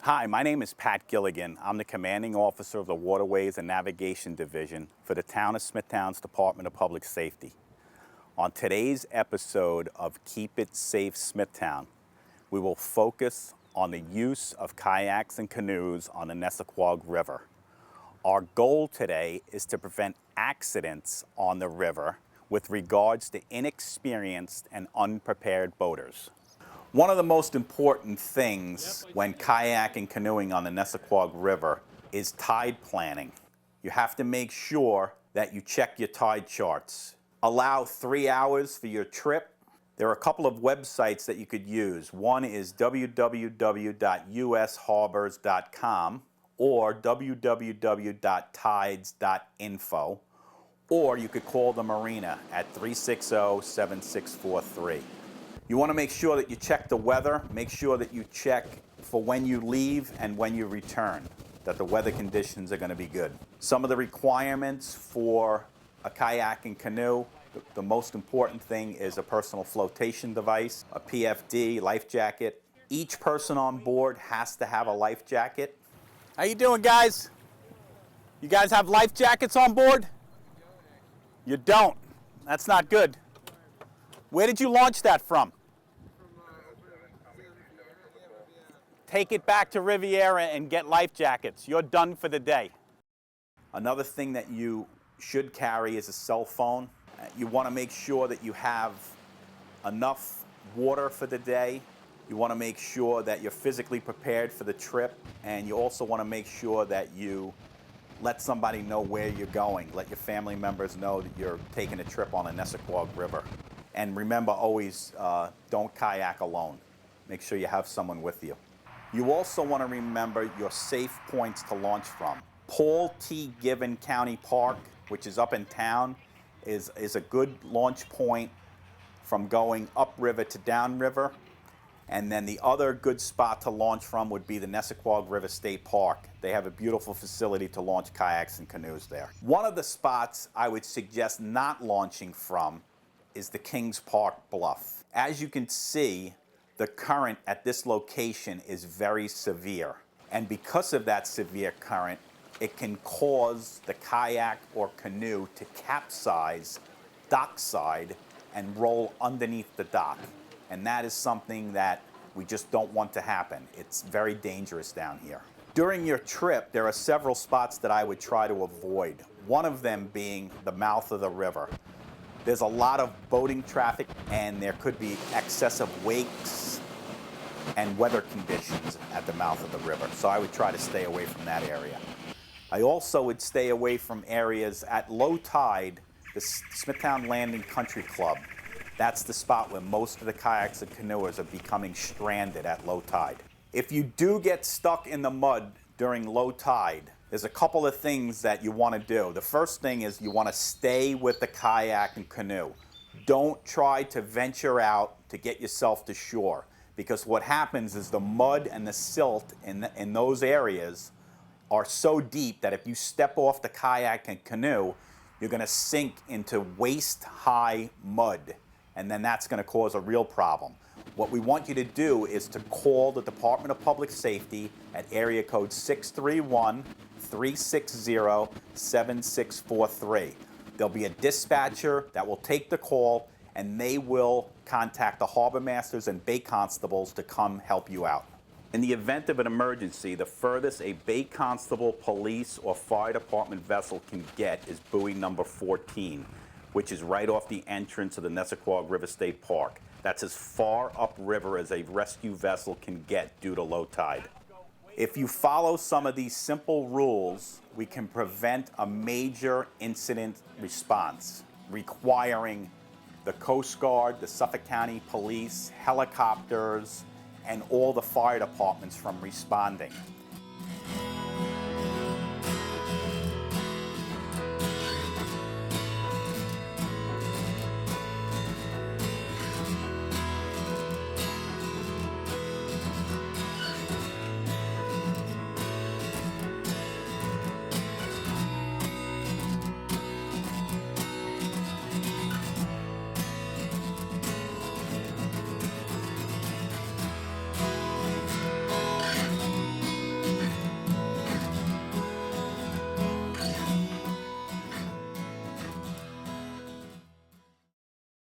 Hi, my name is Pat Gilligan. I'm the commanding officer of the Waterways and Navigation Division for the Town of Smithtown's Department of Public Safety. On today's episode of Keep It Safe Smithtown, we will focus on the use of kayaks and canoes on the Nessaquag River. Our goal today is to prevent accidents on the river with regards to inexperienced and unprepared boaters. One of the most important things when kayak and canoeing on the Nessaquag River is tide planning. You have to make sure that you check your tide charts. Allow 3 hours for your trip. There are a couple of websites that you could use. One is www.usharbors.com or www.tides.info, or you could call the marina at 360-7643. You want to make sure that you check the weather, make sure that you check for when you leave and when you return, that the weather conditions are going to be good. Some of the requirements for a kayak and canoe, the most important thing is a personal flotation device, a PFD, life jacket. Each person on board has to have a life jacket. How you doing, guys? You guys have life jackets on board? You don't. That's not good. Where did you launch that from? Take it back to Riviera and get life jackets. You're done for the day. Another thing that you should carry is a cell phone. You want to make sure that you have enough water for the day. You want to make sure that you're physically prepared for the trip, and you also want to make sure that you let somebody know where you're going. Let your family members know that you're taking a trip on the Nessaquag River. And remember, always don't kayak alone. Make sure you have someone with you. You also want to remember your safe points to launch from. Paul T. Given County Park, which is up in town, is a good launch point from going upriver to downriver. And then the other good spot to launch from would be the Nessaquag River State Park. They have a beautiful facility to launch kayaks and canoes there. One of the spots I would suggest not launching from is the Kings Park Bluff. As you can see, the current at this location is very severe. And because of that severe current, it can cause the kayak or canoe to capsize dockside and roll underneath the dock. And that is something that we just don't want to happen. It's very dangerous down here. During your trip, there are several spots that I would try to avoid. One of them being the mouth of the river. There's a lot of boating traffic, and there could be excessive wakes and weather conditions at the mouth of the river. So I would try to stay away from that area. I also would stay away from areas at low tide. The Smithtown Landing Country Club, that's the spot where most of the kayaks and canoers are becoming stranded at low tide. If you do get stuck in the mud during low tide, there's a couple of things that you want to do. The first thing is you want to stay with the kayak and canoe. Don't try to venture out to get yourself to shore, because what happens is the mud and the silt in those areas are so deep that if you step off the kayak and canoe, you're going to sink into waist-high mud, and then that's going to cause a real problem. What we want you to do is to call the Department of Public Safety at area code 631-360-7643. There'll be a dispatcher that will take the call, and they will contact the harbor masters and bay constables to come help you out. In the event of an emergency, the furthest a bay constable, police, or fire department vessel can get is buoy number 14, which is right off the entrance of the Nessaquag River State Park. That's as far upriver as a rescue vessel can get due to low tide. If you follow some of these simple rules, we can prevent a major incident response requiring the Coast Guard, the Suffolk County Police, helicopters, and all the fire departments from responding.